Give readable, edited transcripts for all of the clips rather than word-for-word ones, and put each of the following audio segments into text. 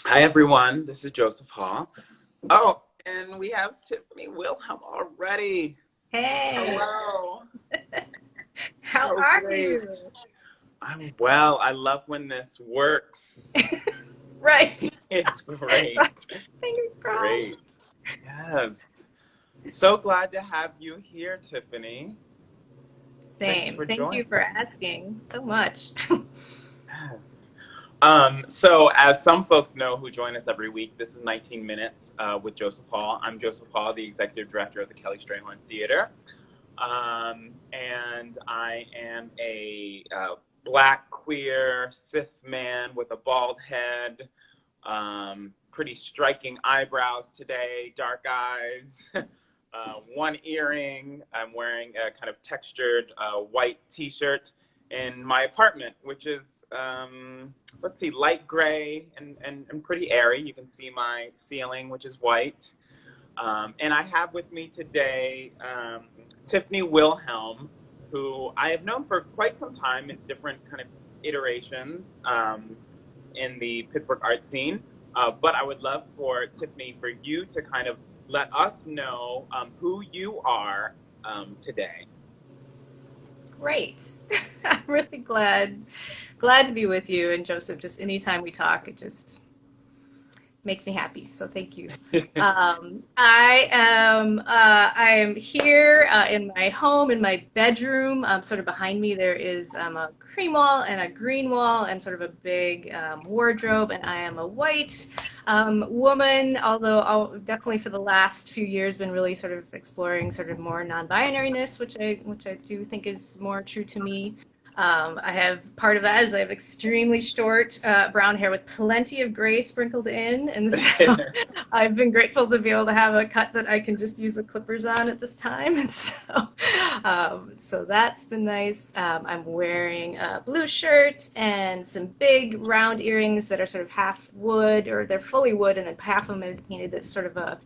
Hi, everyone. This is Joseph Hall. Oh, and we have Tiffany Wilhelm already. Hey, Hello. how So are great. you? I'm well. I love when this works. Right. It's great. Fingers crossed. Great. Yes. So glad to have you here, Tiffany. Thanks Same. for Thank you joining. for asking so much. Yes. So, as some folks know who join us every week, this is 19 Minutes with Joseph Hall. I'm Joseph Hall, the executive director of the Kelly Strayhorn Theater. And I am a black, queer, cis man with a bald head, pretty striking eyebrows today, dark eyes, one earring. I'm wearing a kind of textured white t shirt in my apartment, which is, let's see, light gray and pretty airy. You can see my ceiling, which is white. And I have with me today Tiffany Wilhelm, who I have known for quite some time in different kind of iterations in the Pittsburgh art scene. But I would love for Tiffany, for you to kind of let us know who you are today. Great. I'm really glad to be with you and Joseph. Just anytime we talk, it just makes me happy. So thank you. I am here in my home, in my bedroom. Sort of behind me, there is a cream wall and a green wall, and sort of a big wardrobe. And I am a white woman, although definitely for the last few years been really sort of exploring sort of more non-binariness, which I do think is more true to me. I have part of that is I have extremely short brown hair with plenty of gray sprinkled in, and so I've been grateful to be able to have a cut that I can just use the clippers on at this time, and so that's been nice. I'm wearing a blue shirt and some big round earrings that are sort of half wood, or they're fully wood, and then half of them is painted that's sort of a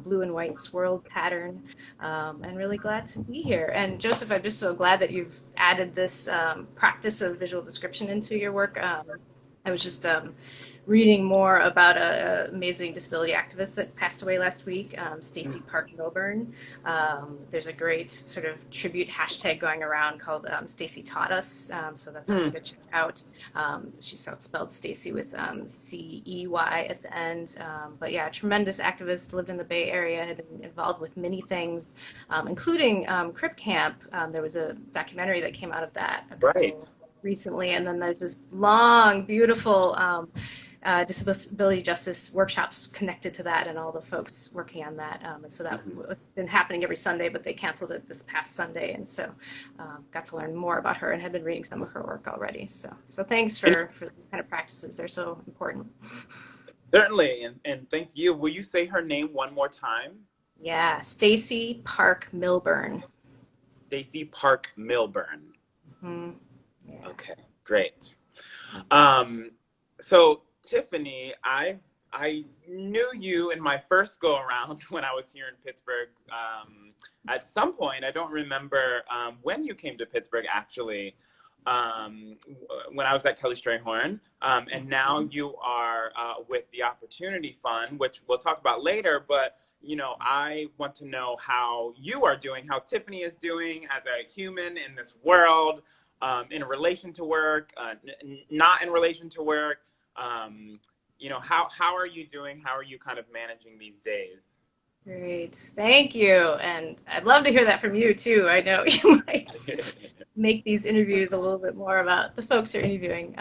blue and white swirled pattern. And really glad to be here. And Joseph, I'm just so glad that you've added this practice of visual description into your work. I was just reading more about an amazing disability activist that passed away last week, Stacey Park Milburn. There's a great sort of tribute hashtag going around called Stacey Taught Us, so that's something to check out. She's spelled Stacey with C-E-Y at the end. But yeah, tremendous activist, lived in the Bay Area, had been involved with many things, including Crip Camp. There was a documentary that came out of that a Right. couple recently, and then there's this long, beautiful disability justice workshops connected to that, and all the folks working on that. And so that has been happening every Sunday, but they canceled it this past Sunday, and so got to learn more about her and had been reading some of her work already. So thanks And for these kind of practices. They're so important. certainly, and thank you. Will you say her name one more time? Yeah, Stacey Park Milburn. Stacey Park Milburn. Hmm. Yeah. Okay, great. Um, so Tiffany, I knew you in my first go around when I was here in Pittsburgh. At some point, I don't remember when you came to Pittsburgh actually. When I was at Kelly Strayhorn, and now you are with the Opportunity Fund, which we'll talk about later. But I want to know how you are doing, how Tiffany is doing as a human in this world, in relation to work, not in relation to work. How are you doing? How are you kind of managing these days? Great. Thank you. And I'd love to hear that from you too. I know you might make these interviews a little bit more about the folks you're interviewing.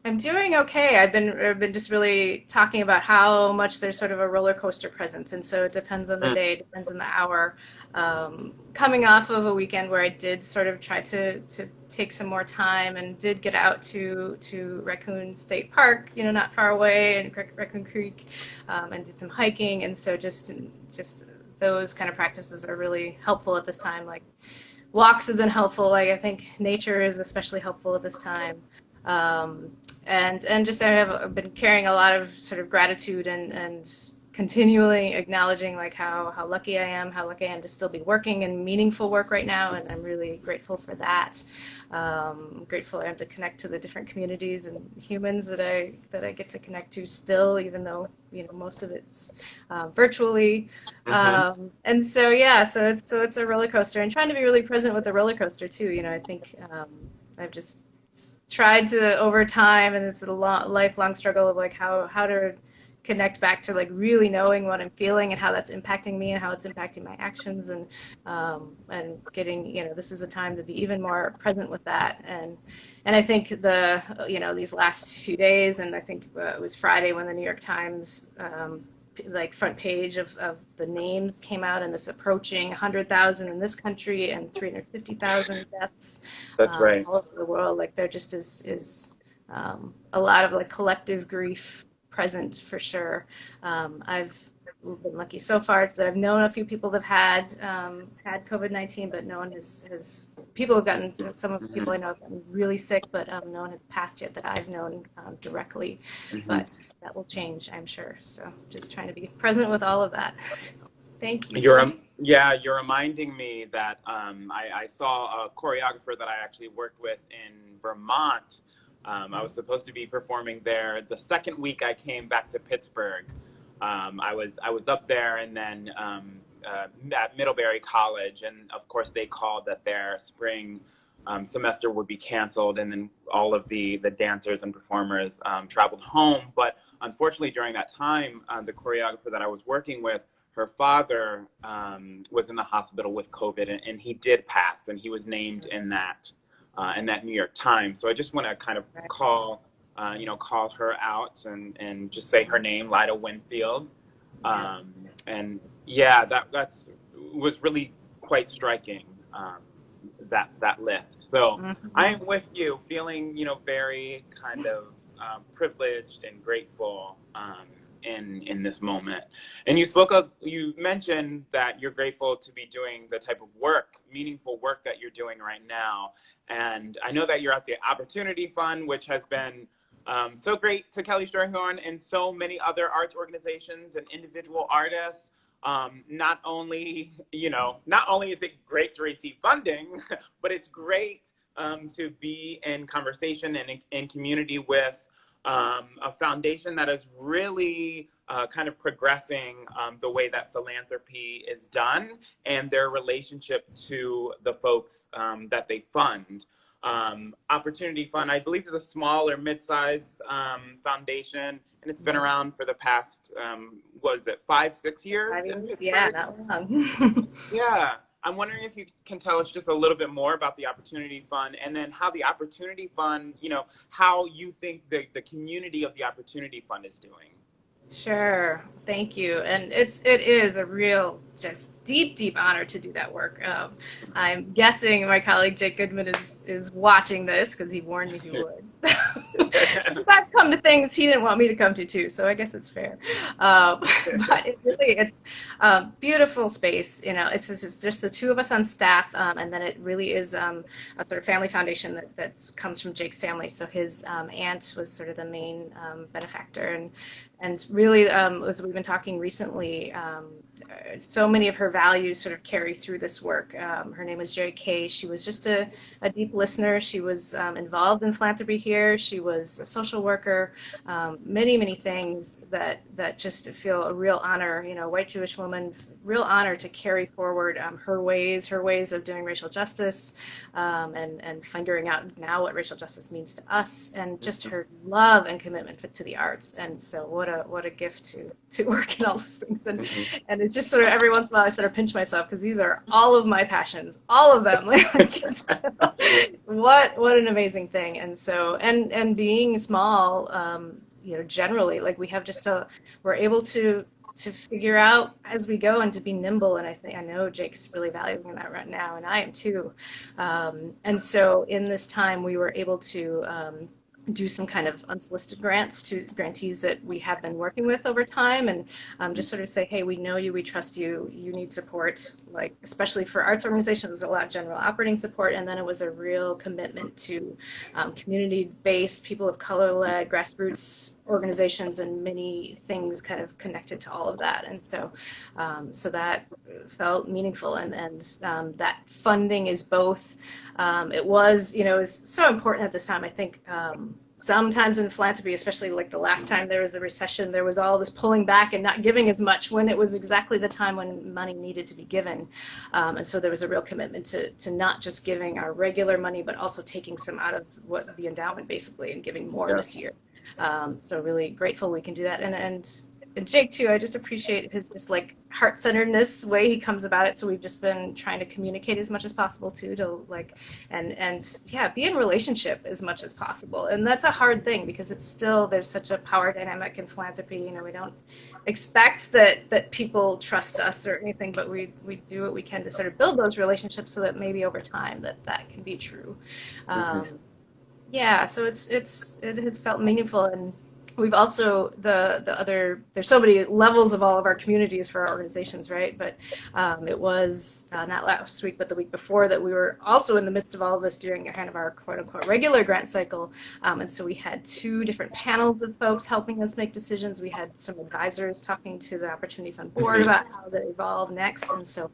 I'm doing okay. I've been just really talking about how much there's sort of a roller coaster presence, and so it depends on the Mm, day, depends on the hour. Coming off of a weekend where I did sort of try to take some more time and did get out to Raccoon State Park, not far away, and Raccoon Creek, and did some hiking, and so just those kind of practices are really helpful at this time. Like walks have been helpful. Like I think nature is especially helpful at this time. And just I've been carrying a lot of sort of gratitude and continually acknowledging like how lucky I am, to still be working in meaningful work right now, and I'm really grateful for that. Grateful I am to connect to the different communities and humans that I get to connect to still, even though most of it's virtually. And so yeah, so it's a roller coaster, and trying to be really present with the roller coaster too. I think I've just tried to over time, and it's a lifelong struggle of like how to connect back to like really knowing what I'm feeling and how that's impacting me and how it's impacting my actions, and getting, this is a time to be even more present with that. And I think these last few days, and I think it was Friday when the New York Times like front page of the names came out, and it's approaching 100,000 in this country and 350,000 deaths. That's right. All over the world. Like there just is a lot of like collective grief present for sure. I've been lucky so far that I've known a few people that have had COVID-19, but no one has people have gotten, some of the people I know have gotten really sick, but no one has passed yet that I've known directly. But that will change, I'm sure. So just trying to be present with all of that. Thank you. You're reminding me that I saw a choreographer that I actually worked with in Vermont. I was supposed to be performing there the second week I came back to Pittsburgh. I was up there, and then at Middlebury College, and of course they called that their spring semester would be canceled, and then all of the dancers and performers traveled home. But unfortunately, during that time, the choreographer that I was working with, her father was in the hospital with COVID, and he did pass, and he was named in that New York Times. So I just want to kind of call her out and just say her name, Lida Winfield. And yeah, that was really quite striking, that list. So I am with you, feeling, very kind of privileged and grateful in this moment. And you mentioned that you're grateful to be doing the type of work, meaningful work that you're doing right now. And I know that you're at the Opportunity Fund, which has been so great to Kelly Strayhorn and so many other arts organizations and individual artists. Not only is it great to receive funding, but it's great to be in conversation and in community with a foundation that is really kind of progressing the way that philanthropy is done and their relationship to the folks that they fund. Opportunity Fund, I believe, is a small or mid-sized foundation, and it's been around for the past, 5-6 years? 5 years, yeah, not long. Yeah. I'm wondering if you can tell us just a little bit more about the Opportunity Fund, and then how the Opportunity Fund, how you think the community of the Opportunity Fund is doing. Sure, thank you. And it is a real, just deep honor to do that work. I'm guessing my colleague Jake Goodman is watching this because he warned me he would. I've come to things he didn't want me to come to too, so I guess it's fair. But it's a beautiful space. It's just the two of us on staff, and then it really is a sort of family foundation that comes from Jake's family. So his aunt was sort of the main benefactor, and really, as we've been talking recently, so many of her values sort of carry through this work. Her name was Jerry Kay. She was just a deep listener. She was involved in philanthropy here. She was a social worker, many things that just feel a real honor, white Jewish woman, real honor to carry forward her ways of doing racial justice, and figuring out now what racial justice means to us, and just her love and commitment to the arts. And so what a gift to work in all those things. And it's just sort of every once in a while I sort of pinch myself because these are all of my passions, all of them. What an amazing thing. And so and being small, generally, like we have we're able to figure out as we go and to be nimble. And I know Jake's really valuing that right now, and I am too. And so in this time we were able to do some kind of unsolicited grants to grantees that we have been working with over time, and just sort of say, hey, we know you, we trust you, you need support, like especially for arts organizations, it was a lot of general operating support, and then it was a real commitment to community-based, people of color-led, grassroots organizations, and many things kind of connected to all of that. And so so that felt meaningful, and that funding is both, it was, you know, it was so important at this time. I think sometimes in philanthropy, especially like the last time there was the recession, there was all this pulling back and not giving as much when it was exactly the time when money needed to be given. And so there was a real commitment to not just giving our regular money, but also taking some out of what the endowment basically and giving more this year. So really grateful we can do that. And Jake too, I just appreciate his just like heart-centeredness way he comes about it. So we've just been trying to communicate as much as possible too, to like, and yeah, be in relationship as much as possible. And that's a hard thing because it's still, there's such a power dynamic in philanthropy. You know, we don't expect that people trust us or anything, but we do what we can to sort of build those relationships so that maybe over time that can be true. Yeah, so it has felt meaningful. And we've also there's so many levels of all of our communities for our organizations, right? But it was not last week, but the week before that we were also in the midst of all of this during kind of our quote unquote regular grant cycle. And so we had 2 different panels of folks helping us make decisions. We had some advisors talking to the Opportunity Fund board about how to evolve next. And so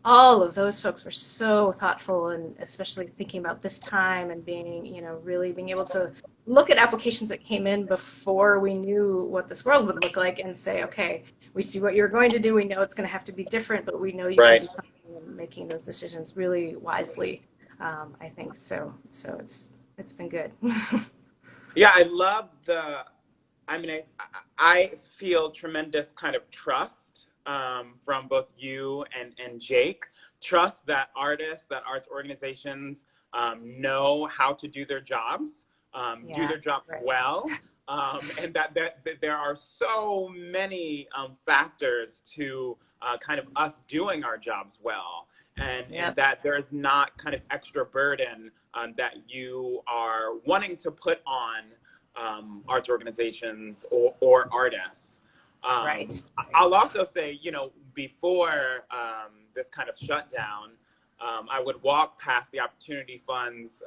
all of those folks were so thoughtful, and especially thinking about this time and being, you know, really being able to look at applications that came in before we knew what this world would look like and say, okay, we see what you're going to do. We know it's going to have to be different, but we know you can do something, and making those decisions really wisely, I think. So it's been good. Yeah, I love I feel tremendous kind of trust from both you and Jake. Trust that artists, that arts organizations know how to do their jobs. Do their job well, and that there are so many factors to kind of us doing our jobs well, and that there's not kind of extra burden that you are wanting to put on arts organizations or artists. I'll also say, you know, before this kind of shutdown, I would walk past the Opportunity Fund's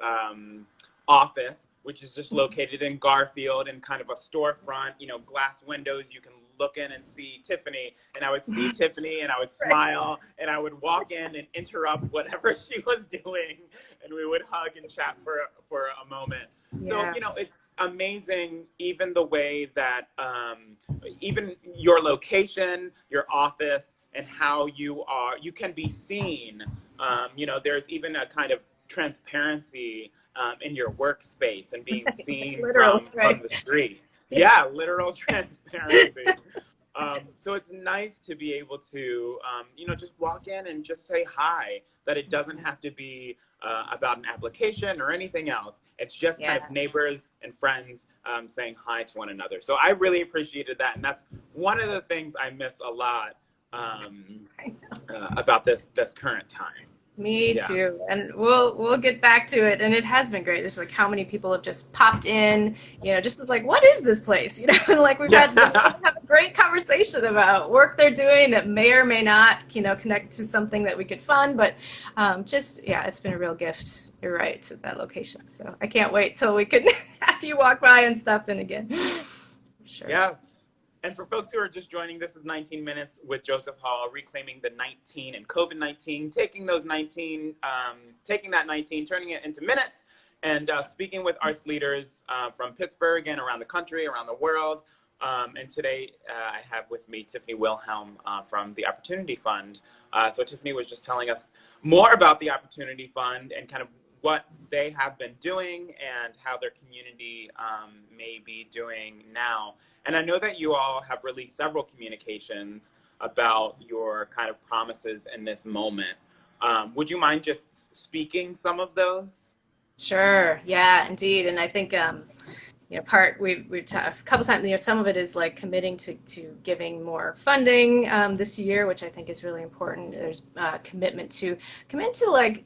office, which is just located in Garfield, in kind of a storefront, you know, glass windows. You can look in and see Tiffany, and I would see Tiffany, and I would smile, and I would walk in and interrupt whatever she was doing, and we would hug and chat for a moment. So, you know, it's amazing, even the way that, even your location, your office, and how you can be seen. You know, there's even a kind of transparency in your workspace and being seen from the street. Yeah, literal transparency. So it's nice to be able to, you know, just walk in and just say hi, that it doesn't have to be about an application or anything else. It's just kind of neighbors and friends saying hi to one another. So I really appreciated that. And that's one of the things I miss a lot about this current time. Me too, and we'll get back to it. And it has been great. It's like how many people have just popped in, you know, just was like, what is this place? You know, and like we've had have a great conversation about work they're doing that may or may not, you know, connect to something that we could fund. But it's been a real gift. You're right, to that location. So I can't wait till we can have you walk by and stop in again. Sure. Yes. And for folks who are just joining, this is 19 Minutes with Joseph Hall, reclaiming the 19 and COVID-19, taking that 19, turning it into minutes, and speaking with arts leaders from Pittsburgh and around the country, around the world. And today I have with me Tiffany Wilhelm from the Opportunity Fund. So Tiffany was just telling us more about the Opportunity Fund and kind of what they have been doing and how their community may be doing now. And I know that you all have released several communications about your kind of promises in this moment. Would you mind just speaking some of those? Sure. Yeah, indeed. And I think, you know, we've talked a couple times, you know, some of it is like committing to giving more funding this year, which I think is really important. There's commitment to like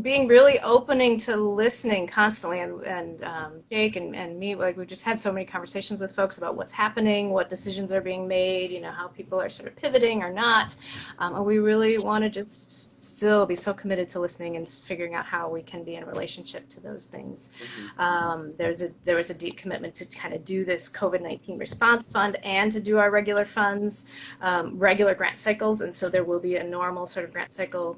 being really opening to listening constantly, and Jake and me, like we've just had so many conversations with folks about what's happening, what decisions are being made, how people are sort of pivoting or not, and we really want to just still be so committed to listening and figuring out how we can be in relationship to those things. There was a deep commitment to kind of do this COVID-19 response fund and to do our regular funds, regular grant cycles, and so there will be a normal sort of grant cycle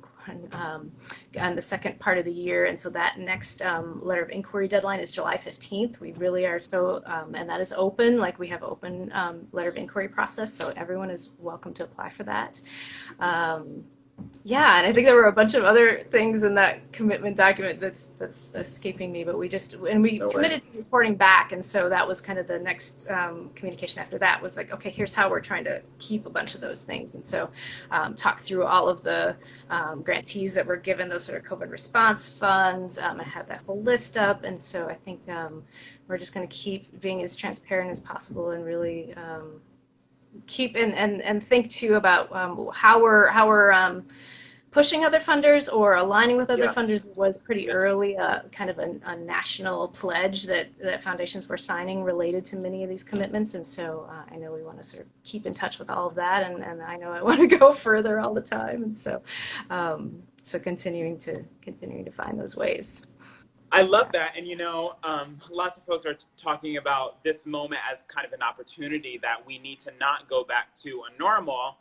on the second part of the year, and so that next letter of inquiry deadline is July 15th. We really are so, and that is open, like we have open letter of inquiry process, so everyone is welcome to apply for that. Yeah, and I think there were a bunch of other things in that commitment document that's escaping me, but we committed to reporting back, and so that was kind of the next communication after that was like, okay, here's how we're trying to keep a bunch of those things, and so talk through all of the grantees that were given those sort of COVID response funds. I had that whole list up, and so I think we're just going to keep being as transparent as possible and really keep and think too about how we're pushing other funders or aligning with other funders. Was pretty early kind of a national pledge that foundations were signing related to many of these commitments, and so I know we want to sort of keep in touch with all of that, and I know I want to go further all the time, and so so continuing to find those ways. I love that. And, lots of folks are talking about this moment as kind of an opportunity that we need to not go back to a normal,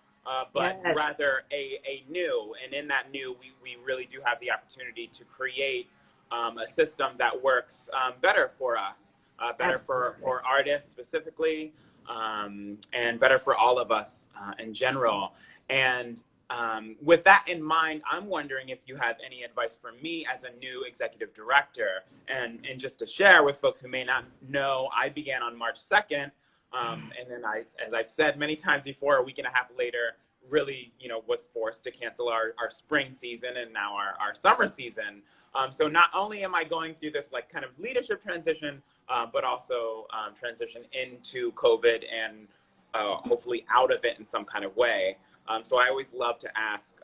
but rather a new. And in that new, we really do have the opportunity to create a system that works better for us, better for artists specifically, and better for all of us in general. And with that in mind, I'm wondering if you have any advice for me as a new executive director. And just to share with folks who may not know, I began on March 2nd. And then as I've said many times before, a week and a half later, really, was forced to cancel our spring season and now our summer season. So not only am I going through this like kind of leadership transition, but also transition into COVID and hopefully out of it in some kind of way. So I always love to ask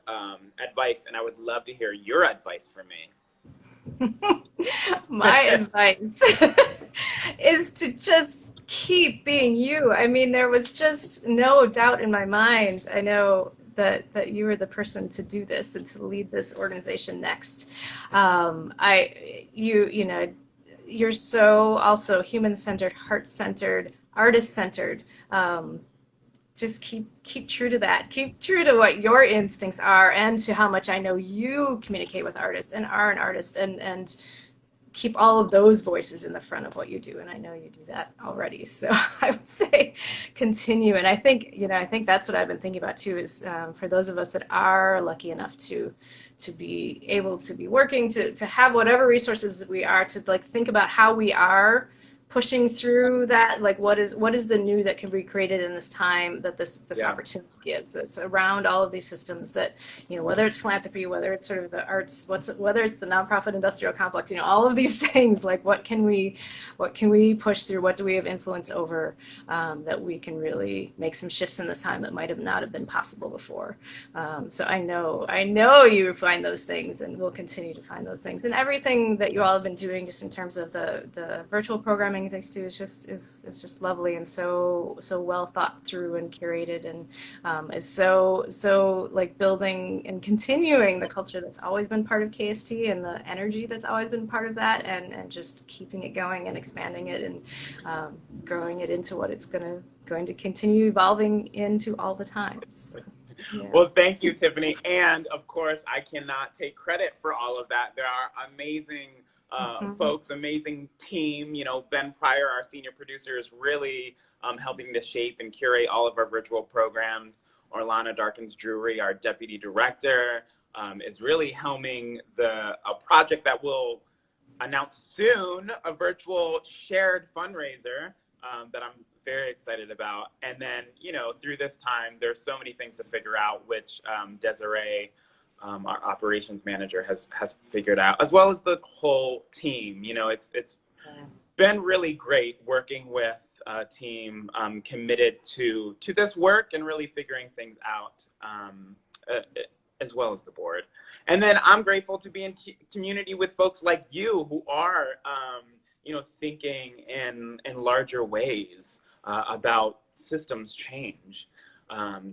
advice, and I would love to hear your advice for me. My advice is to just keep being you. I mean, there was just no doubt in my mind. I know that you were the person to do this and to lead this organization next. You're so also human-centered, heart-centered, artist-centered. Just keep true to that. Keep true to what your instincts are and to how much I know you communicate with artists and are an artist, and keep all of those voices in the front of what you do. And I know you do that already. So I would say continue. And I think that's what I've been thinking about too, is for those of us that are lucky enough to be able to be working, to have whatever resources we are, to like think about how we are pushing through that, like what is the new that can be created in this time that this opportunity gives. It's around all of these systems that, whether it's philanthropy, whether it's sort of the arts, whether it's the nonprofit industrial complex, all of these things, like what can we push through, what do we have influence over, that we can really make some shifts in this time that might have not have been possible before. So I know you find those things and will continue to find those things, and everything that you all have been doing just in terms of the virtual programming and things too is just lovely and so well thought through and curated, and is so like building and continuing the culture that's always been part of KST and the energy that's always been part of that, and just keeping it going and expanding it and growing it into what it's going to continue evolving into all the time. So, yeah. Well, thank you, Tiffany. And of course, I cannot take credit for all of that. There are amazing folks, amazing team. Ben Pryor, our senior producer, is really helping to shape and curate all of our virtual programs. Orlana Darkins-Drury, our deputy director, is really helming a project that we'll announce soon, a virtual shared fundraiser that I'm very excited about. And then, through this time, there's so many things to figure out, which Desiree, our operations manager, has figured out, as well as the whole team. It's been really great working with a team committed to this work and really figuring things out, as well as the board. And then I'm grateful to be in community with folks like you who are, thinking in larger ways about systems change,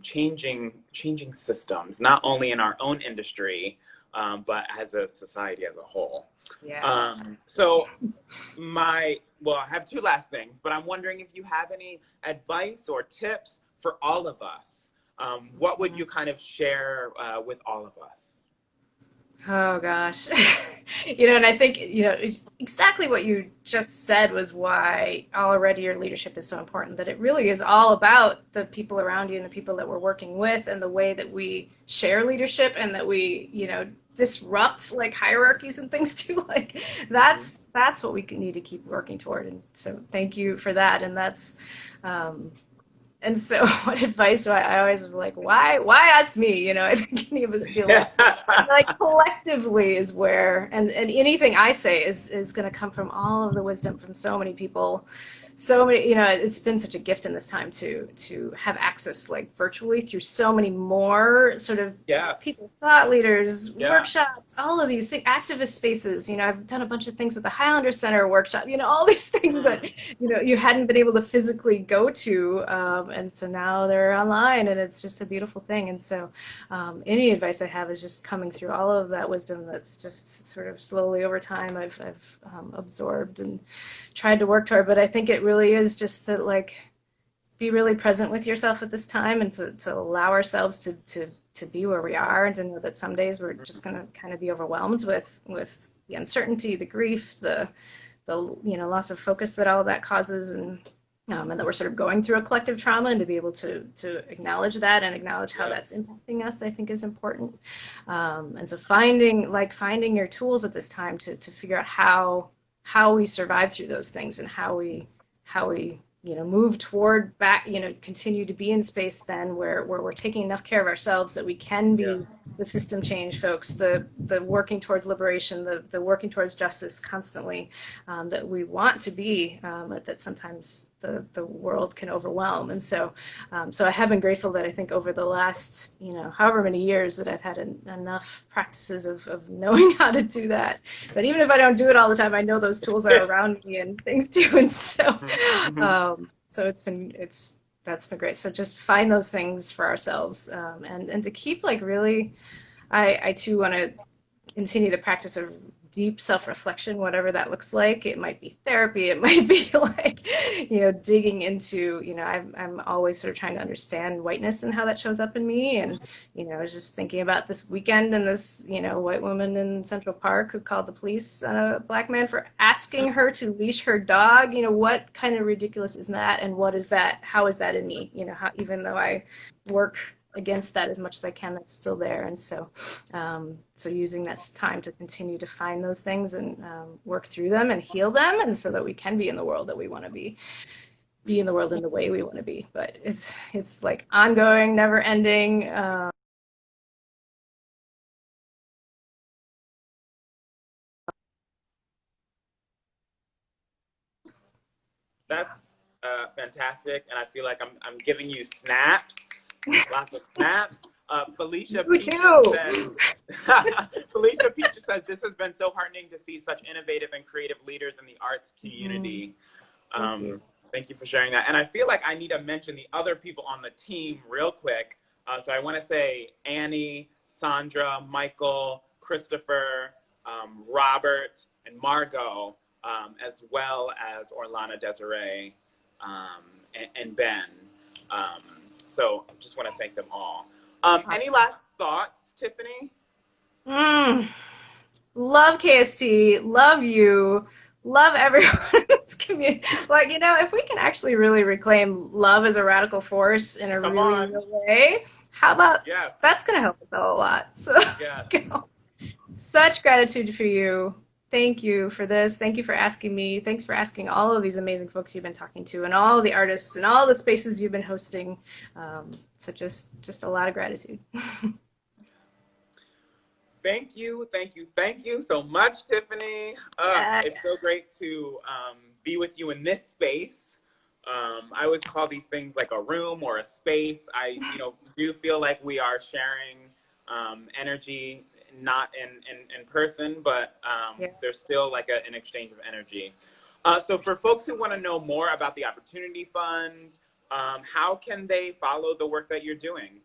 changing systems, not only in our own industry, but as a society as a whole. Yeah. I have two last things, but I'm wondering if you have any advice or tips for all of us. What would you kind of share with all of us? Oh gosh. And I think, exactly what you just said was why already your leadership is so important, that it really is all about the people around you and the people that we're working with and the way that we share leadership and that we, disrupt like hierarchies and things too. Like that's what we need to keep working toward. And so thank you for that. And that's, and so, what advice do I always am like, why ask me? I think any of us feel like collectively is where, and anything I say is going to come from all of the wisdom from so many people. So many, it's been such a gift in this time to have access like virtually through so many more sort of people, thought leaders, workshops, all of these things, activist spaces. I've done a bunch of things with the Highlander Center workshop, all these things that, you hadn't been able to physically go to. And so now they're online and it's just a beautiful thing. And so any advice I have is just coming through all of that wisdom that's just sort of slowly over time I've absorbed and tried to work toward. But I think it really is just to like be really present with yourself at this time and to allow ourselves to be where we are and to know that some days we're just going to kind of be overwhelmed with the uncertainty, the grief, the loss of focus that all of that causes, and that we're sort of going through a collective trauma, and to be able to acknowledge that and acknowledge how that's impacting us, I think is important. And so finding your tools at this time to figure out how we survive through those things and how we move toward back, continue to be in space then where we're taking enough care of ourselves that we can be the system change folks, the working towards liberation, the working towards justice constantly, that we want to be, but that sometimes the world can overwhelm. And so I have been grateful that I think over the last, however many years that I've had enough practices of knowing how to do that, that even if I don't do it all the time, I know those tools are around me and things too. And so, that's been great. So just find those things for ourselves, and to keep like really, I too want to continue the practice of deep self-reflection, whatever that looks like. It might be therapy, it might be like, digging into, I'm always sort of trying to understand whiteness and how that shows up in me. And, I was just thinking about this weekend and this, white woman in Central Park who called the police on a black man for asking her to leash her dog. What kind of ridiculous is that? And what is that? How is that in me? How, even though I work against that as much as I can, that's still there. And so so using this time to continue to find those things and work through them and heal them, and so that we can be in the world that we want to be in the world in the way we want to be. But it's like ongoing, never ending. That's fantastic, and I feel like I'm giving you snaps, lots of snaps. Felicia Peaches says, Felicia Peaches says, this has been so heartening to see such innovative and creative leaders in the arts community. Thank you for sharing that. And I feel like I need to mention the other people on the team real quick. So I want to say Annie, Sandra, Michael, Christopher, Robert, and Margot, as well as Orlana Desiree, and Ben. So just want to thank them all. Any last thoughts, Tiffany? Love KST, love you, love everyone in this community. Like, if we can actually really reclaim love as a radical force in a really real way, how about that's going to help us all a lot. So, such gratitude for you. Thank you for this. Thank you for asking me. Thanks for asking all of these amazing folks you've been talking to and all the artists and all the spaces you've been hosting. So just a lot of gratitude. Thank you so much, Tiffany. It's so great to be with you in this space. I always call these things like a room or a space. I do feel like we are sharing energy not in person, but Yeah. there's still like an exchange of energy. So for folks who want to know more about the Opportunity Fund, how can they follow the work that you're doing?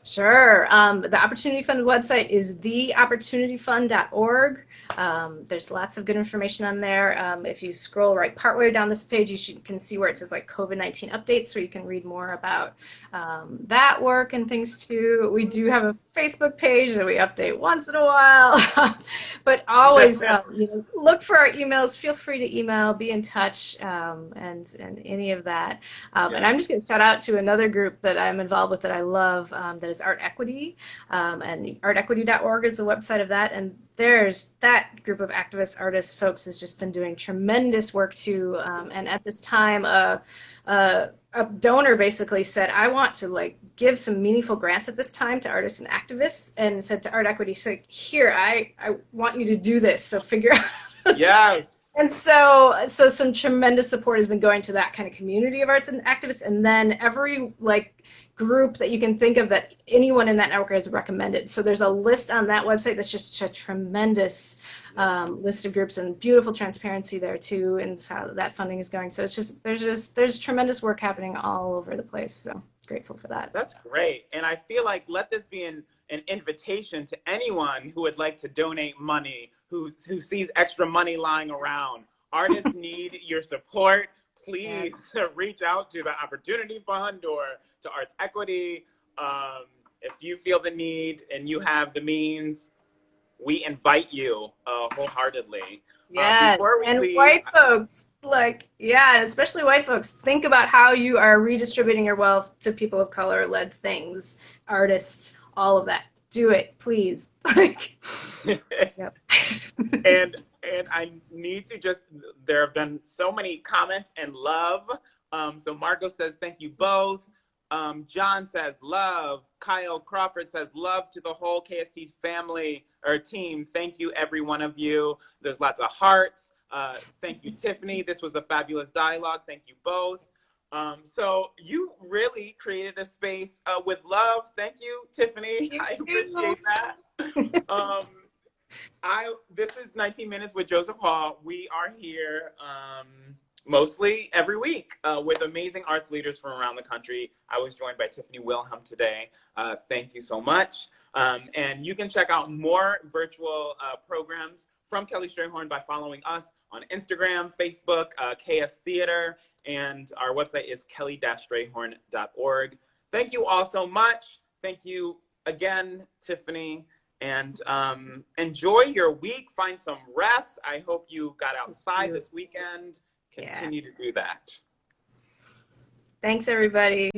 Sure. The Opportunity Fund website is theopportunityfund.org. There's lots of good information on there. If you scroll right partway down this page, you can see where it says like COVID-19 updates, so you can read more about that work and things too. We do have a Facebook page that we update once in a while, but always look for our emails. Feel free to email, be in touch, and any of that. And I'm just going to shout out to another group that I'm involved with that I love, that is artEquity, and artequity.org is the website of that, and there's that group of activists, artists, folks has just been doing tremendous work too, and at this time a donor basically said, I want to like give some meaningful grants at this time to artists and activists, and said to artEquity, say, here, I want you to do this, so figure out. Yes. And so some tremendous support has been going to that kind of community of arts and activists, and then every like group that you can think of that anyone in that network has recommended. So there's a list on that website that's just a tremendous list of groups, and beautiful transparency there too, and how that funding is going. So it's just there's tremendous work happening all over the place. So grateful for that. That's great, and I feel like let this be an invitation to anyone who would like to donate money, who sees extra money lying around. Artists need your support. Please reach out to the Opportunity Fund or to artEquity. If you feel the need and you have the means, we invite you wholeheartedly. Yes, and leave, white folks, especially white folks, think about how you are redistributing your wealth to people of color led things, artists, all of that. Do it, please. And I need to there have been so many comments and love. So Margot says, thank you both. John says, love. Kyle Crawford says, love to the whole KST family or team. Thank you, every one of you. There's lots of hearts. Thank you, Tiffany. This was a fabulous dialogue. Thank you both. So you really created a space with love. Thank you, Tiffany. I appreciate that. This is 19 Minutes with Joseph Hall. We are here mostly every week with amazing arts leaders from around the country. I was joined by Tiffany Wilhelm today. Thank you so much. And you can check out more virtual programs from Kelly Strayhorn by following us on Instagram, Facebook, KS Theater, and our website is kelly-strayhorn.org. Thank you all so much. Thank you again, Tiffany. And enjoy your week. Find some rest. I hope you got outside this weekend. Continue to do that. Thanks, everybody.